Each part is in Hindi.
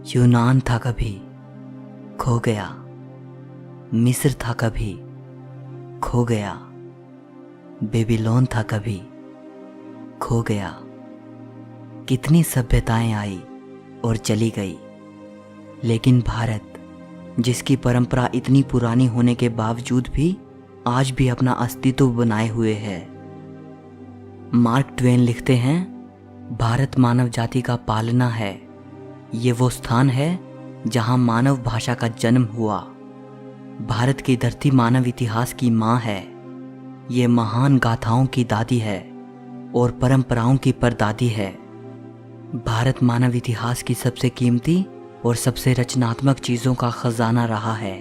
यूनान था कभी, खो गया। मिस्र था कभी, खो गया। बेबीलोन था कभी, खो गया। कितनी सभ्यताएं आई और चली गई, लेकिन भारत, जिसकी परंपरा इतनी पुरानी होने के बावजूद भी आज भी अपना अस्तित्व बनाए हुए है। मार्क ट्वेन लिखते हैं, भारत मानव जाति का पालना है। ये वो स्थान है जहां मानव भाषा का जन्म हुआ। भारत की धरती मानव इतिहास की माँ है। ये महान गाथाओं की दादी है और परंपराओं की परदादी है। भारत मानव इतिहास की सबसे कीमती और सबसे रचनात्मक चीजों का खजाना रहा है।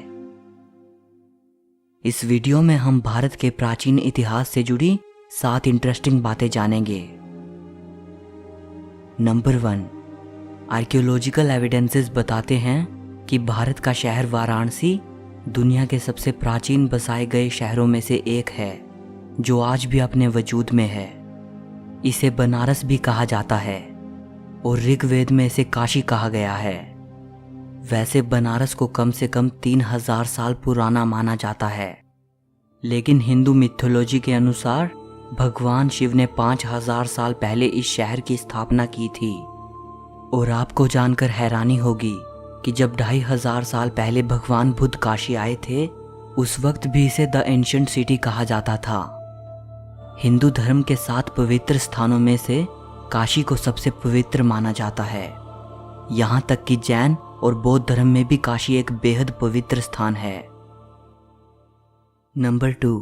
इस वीडियो में हम भारत के प्राचीन इतिहास से जुड़ी 7 इंटरेस्टिंग बातें जानेंगे। नंबर 1, आर्कियोलॉजिकल एविडेंसेस बताते हैं कि भारत का शहर वाराणसी दुनिया के सबसे प्राचीन बसाए गए शहरों में से एक है, जो आज भी अपने वजूद में है। इसे बनारस भी कहा जाता है और ऋग्वेद में इसे काशी कहा गया है। वैसे बनारस को कम से कम 3000 साल पुराना माना जाता है, लेकिन हिंदू मिथोलॉजी के अनुसार भगवान शिव ने 5000 साल पहले इस शहर की स्थापना की थी। और आपको जानकर हैरानी होगी कि जब 2500 साल पहले भगवान बुद्ध काशी आए थे, उस वक्त भी इसे द एंशिएंट सिटी कहा जाता था। हिंदू धर्म के 7 पवित्र स्थानों में से काशी को सबसे पवित्र माना जाता है। यहाँ तक कि जैन और बौद्ध धर्म में भी काशी एक बेहद पवित्र स्थान है। नंबर 2,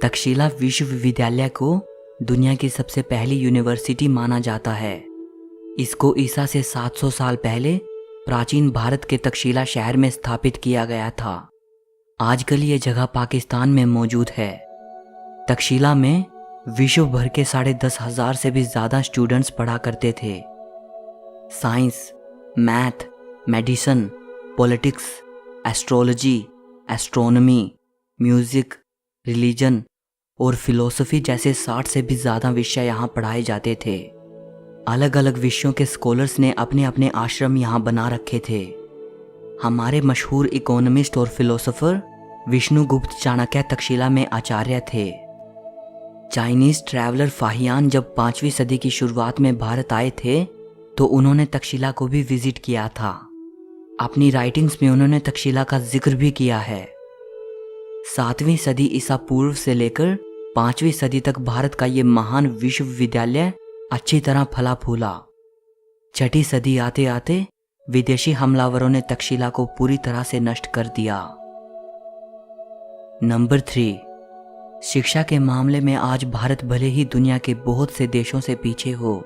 तक्षशिला विश्वविद्यालय को दुनिया की सबसे पहली यूनिवर्सिटी माना जाता है। इसको ईसा से 700 साल पहले प्राचीन भारत के तक्षशिला शहर में स्थापित किया गया था। आजकल ये जगह पाकिस्तान में मौजूद है। तक्षशिला में विश्व भर के 10,500 से भी ज़्यादा स्टूडेंट्स पढ़ा करते थे। Science, math, medicine, politics, astrology, astronomy, music, religion और फिलॉसफी जैसे 60 से भी ज़्यादा विषय यहाँ पढ़ाए जाते थे। अलग अलग विषयों के स्कॉलर्स ने अपने अपने आश्रम यहाँ बना रखे थे। हमारे मशहूर इकोनॉमिस्ट और फिलोसोफर विष्णुगुप्त चाणक्य तक्षशिला में आचार्य थे। चाइनीज ट्रैवलर फाहियान जब 5वीं सदी की शुरुआत में भारत आए थे, तो उन्होंने तक्षशिला को भी विजिट किया था। अपनी राइटिंग्स में उन्होंने तक्षशिला का जिक्र भी किया है। 7वीं सदी ईसा पूर्व से लेकर 5वीं सदी तक भारत का ये महान विश्वविद्यालय अच्छी तरह फला फूला। 6ठी सदी आते आते विदेशी हमलावरों ने तक्षशिला को पूरी तरह से नष्ट कर दिया। नंबर 3, शिक्षा के मामले में आज भारत भले ही दुनिया के बहुत से देशों से पीछे हो,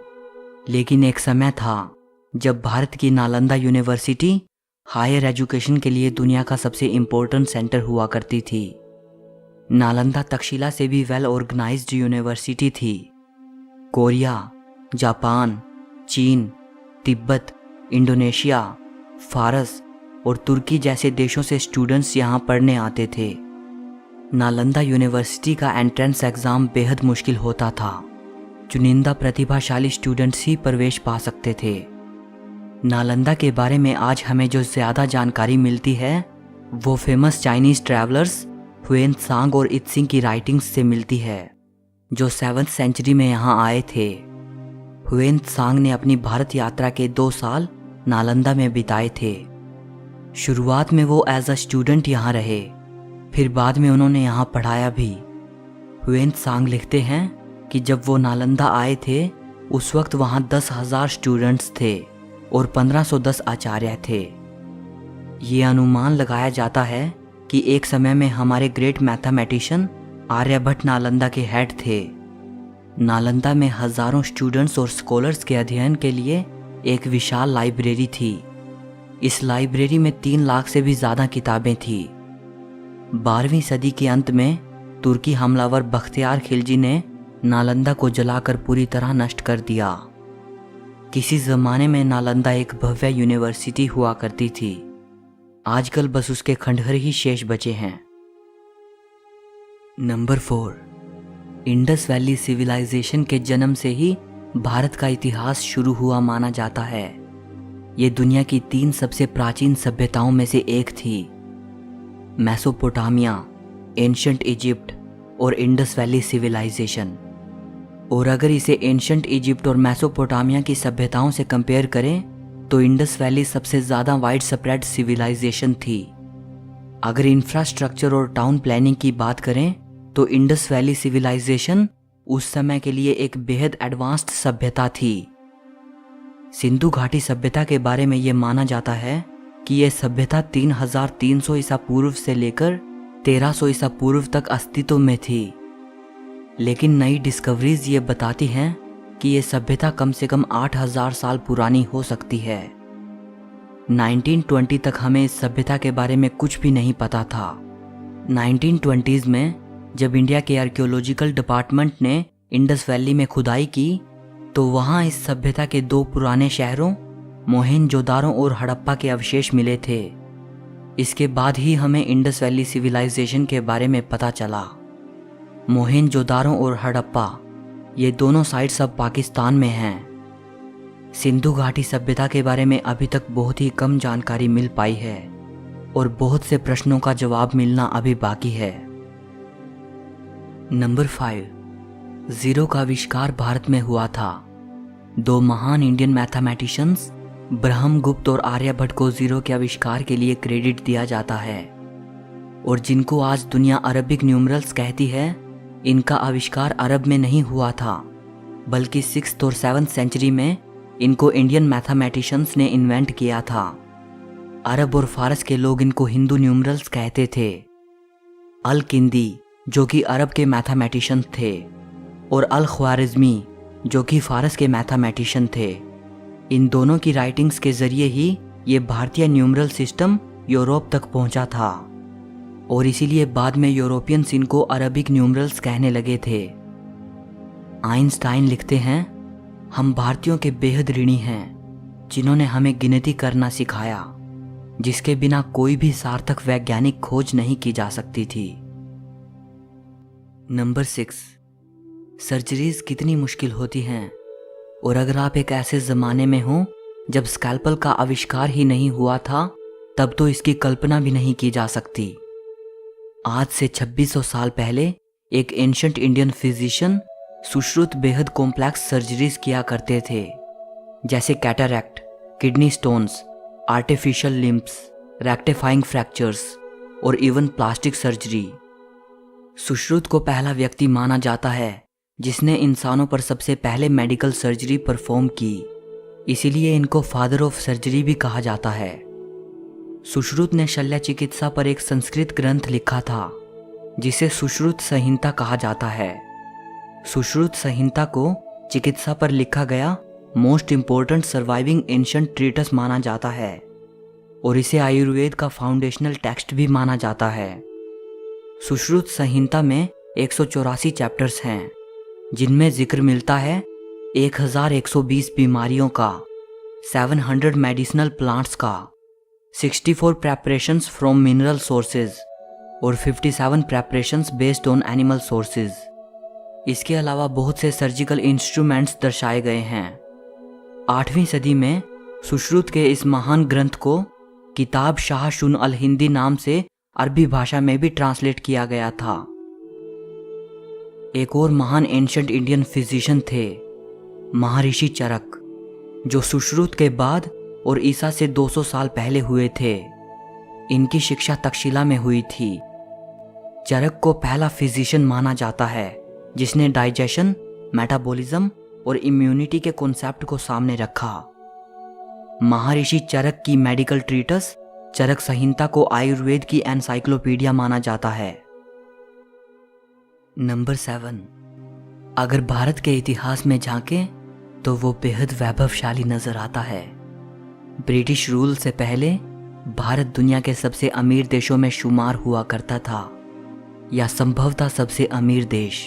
लेकिन एक समय था जब भारत की नालंदा यूनिवर्सिटी हायर एजुकेशन के लिए दुनिया का सबसे इम्पोर्टेंट सेंटर हुआ करती थी। नालंदा तक्षशिला से भी वेल ऑर्गेनाइज्ड यूनिवर्सिटी थी। कोरिया, जापान, चीन, तिब्बत, इंडोनेशिया, फारस और तुर्की जैसे देशों से स्टूडेंट्स यहाँ पढ़ने आते थे। नालंदा यूनिवर्सिटी का एंट्रेंस एग्ज़ाम बेहद मुश्किल होता था। चुनिंदा प्रतिभाशाली स्टूडेंट्स ही प्रवेश पा सकते थे। नालंदा के बारे में आज हमें जो ज़्यादा जानकारी मिलती है, वो famous Chinese travellers when Tsang और इत्सिंग की राइटिंग्स से मिलती है, जो 7वीं सेंचुरी में यहाँ आए थे। हुएन त्सांग ने अपनी भारत यात्रा के 2 साल नालंदा में बिताए थे। शुरुआत में वो एज अ स्टूडेंट यहाँ रहे, फिर बाद में उन्होंने यहाँ पढ़ाया भी। हुएन त्सांग लिखते हैं कि जब वो नालंदा आए थे, उस वक्त वहाँ 10,000 स्टूडेंट्स थे और 1510 आचार्य थे। ये अनुमान लगाया जाता है कि एक समय में हमारे ग्रेट मैथमेटिशियन आर्यभट्ट नालंदा के हेड थे। नालंदा में हजारों स्टूडेंट्स और स्कॉलर्स के अध्ययन के लिए एक विशाल लाइब्रेरी थी। इस लाइब्रेरी में 3 लाख से भी ज़्यादा किताबें थीं। 12वीं सदी के अंत में तुर्की हमलावर बख्तियार खिलजी ने नालंदा को जलाकर पूरी तरह नष्ट कर दिया। किसी ज़माने में नालंदा एक भव्य यूनिवर्सिटी हुआ करती थी। आजकल बस उसके खंडहर ही शेष बचे हैं। नंबर 4, इंडस वैली सिविलाइजेशन के जन्म से ही भारत का इतिहास शुरू हुआ माना जाता है। ये दुनिया की 3 सबसे प्राचीन सभ्यताओं में से एक थी, मेसोपोटामिया, एंशिएंट इजिप्ट और इंडस वैली सिविलाइजेशन। और अगर इसे एंशिएंट इजिप्ट और मेसोपोटामिया की सभ्यताओं से कंपेयर करें तो इंडस वैली सबसे ज़्यादा वाइड स्प्रेड सिविलाइजेशन थी। अगर इंफ्रास्ट्रक्चर और टाउन प्लानिंग की बात करें तो इंडस वैली सिविलाइजेशन उस समय के लिए एक बेहद एडवांस्ड सभ्यता थी। सिंधु घाटी सभ्यता के बारे में ये माना जाता है कि यह सभ्यता 3300 ईसा पूर्व से लेकर 1300 ईसा पूर्व तक अस्तित्व में थी। लेकिन नई डिस्कवरीज ये बताती हैं कि यह सभ्यता कम से कम 8000 साल पुरानी हो सकती है। 1920 तक हमें इस सभ्यता के बारे में कुछ भी नहीं पता था। 1920s में जब इंडिया के आर्कियोलॉजिकल डिपार्टमेंट ने इंडस वैली में खुदाई की तो वहाँ इस सभ्यता के 2 पुराने शहरों मोहेंजोदारो और हड़प्पा के अवशेष मिले थे। इसके बाद ही हमें इंडस वैली सिविलाइजेशन के बारे में पता चला। मोहेंजोदारो और हड़प्पा ये दोनों साइट्स अब पाकिस्तान में हैं। सिंधु घाटी सभ्यता के बारे में अभी तक बहुत ही कम जानकारी मिल पाई है और बहुत से प्रश्नों का जवाब मिलना अभी बाकी है। नंबर 5, जीरो का आविष्कार भारत में हुआ था। 2 महान इंडियन मैथमेटिशियंस ब्रह्मगुप्त और आर्यभट्ट को जीरो के आविष्कार के लिए क्रेडिट दिया जाता है और जिनको आज दुनिया अरबिक न्यूमरल्स कहती है, इनका आविष्कार अरब में नहीं हुआ था बल्कि 6th और 7th सेंचुरी में इनको इंडियन मैथमेटिशियंस ने इन्वेंट किया था। अरब और फारस के लोग इनको हिंदू न्यूमरल्स कहते थे। अल किंदी जो कि अरब के मैथमेटिशियन थे और अल ख्वारिज़मी जो कि फारस के मैथमेटिशियन थे। इन दोनों की राइटिंग्स के जरिए ही ये भारतीय न्यूमरल सिस्टम यूरोप तक पहुंचा था और इसीलिए बाद में यूरोपियंस इनको अरबिक न्यूमरल्स कहने लगे थे। आइंस्टाइन लिखते हैं, हम भारतीयों के बेहद ऋणी हैं जिन्होंने हमें गिनती करना सिखाया, जिसके बिना कोई भी सार्थक वैज्ञानिक खोज नहीं की जा सकती थी। नंबर 6, सर्जरीज कितनी मुश्किल होती हैं और अगर आप एक ऐसे ज़माने में हो जब स्कैल्पल का आविष्कार ही नहीं हुआ था तब तो इसकी कल्पना भी नहीं की जा सकती। आज से 2600 साल पहले एक एंशिएंट इंडियन फिजिशियन सुश्रुत बेहद कॉम्प्लेक्स सर्जरीज किया करते थे, जैसे cataract, kidney stones, artificial limbs, rectifying fractures और इवन प्लास्टिक सर्जरी। सुश्रुत को पहला व्यक्ति माना जाता है जिसने इंसानों पर सबसे पहले मेडिकल सर्जरी परफॉर्म की, इसीलिए इनको फादर ऑफ सर्जरी भी कहा जाता है। सुश्रुत ने शल्य चिकित्सा पर एक संस्कृत ग्रंथ लिखा था जिसे सुश्रुत संहिता कहा जाता है। सुश्रुत संहिता को चिकित्सा पर लिखा गया most important surviving ancient treatise माना जाता है और इसे आयुर्वेद का फाउंडेशनल टेक्स्ट भी माना जाता है। सुश्रुत संहिता में 184 चैप्टर्स हैं जिनमें जिक्र मिलता है 1120 बीमारियों का, 700 मेडिसिनल प्लांट्स का, 64 प्रेपरेशंस फ्रॉम मिनरल सोर्सेज और 57 preparations based on animal sources. इसके अलावा बहुत से सर्जिकल इंस्ट्रूमेंट्स दर्शाए गए हैं। 8वीं सदी में सुश्रुत के इस महान ग्रंथ को किताब शाह शुन अल हिंदी नाम से अरबी भाषा में भी ट्रांसलेट किया गया था। एक और महान एंशिएंट इंडियन फिजिशियन थे महर्षि चरक, जो सुश्रुत के बाद और ईसा से 200 साल पहले हुए थे। इनकी शिक्षा तक्षशिला में हुई थी। चरक को पहला फिजिशियन माना जाता है जिसने डाइजेशन, मेटाबॉलिज्म और इम्यूनिटी के कॉन्सेप्ट को सामने रखा। महर्षि चरक की मेडिकल ट्रीटस चरक संहिता को आयुर्वेद की एनसाइक्लोपीडिया माना जाता है। नंबर 7, अगर भारत के इतिहास में झांकें तो वो बेहद वैभवशाली नजर आता है। ब्रिटिश रूल से पहले भारत दुनिया के सबसे अमीर देशों में शुमार हुआ करता था, या संभवतः सबसे अमीर देश।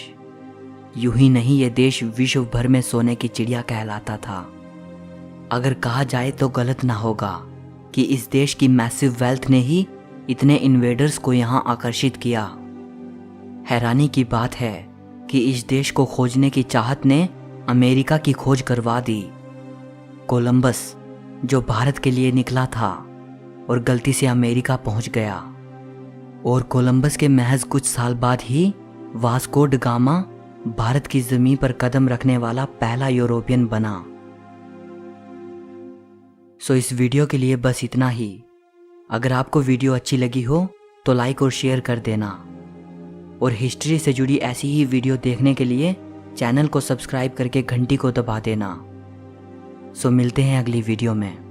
यूं ही नहीं, ये देश विश्व भर में सोने की चिड़िया कहलाता था। अगर कहा जाए तो गलत ना होगा कि इस देश की मैसिव वेल्थ ने ही इतने इन्वेडर्स को यहां आकर्षित किया। हैरानी की बात है कि इस देश को खोजने की चाहत ने अमेरिका की खोज करवा दी। कोलंबस जो भारत के लिए निकला था और गलती से अमेरिका पहुंच गया। और कोलंबस के महज कुछ साल बाद ही वास्को ड गामा भारत की जमीन पर कदम रखने वाला पहला यूरोपियन बना। सो इस वीडियो के लिए बस इतना ही। अगर आपको वीडियो अच्छी लगी हो तो लाइक और शेयर कर देना, और हिस्ट्री से जुड़ी ऐसी ही वीडियो देखने के लिए चैनल को सब्सक्राइब करके घंटी को दबा देना। सो मिलते हैं अगली वीडियो में।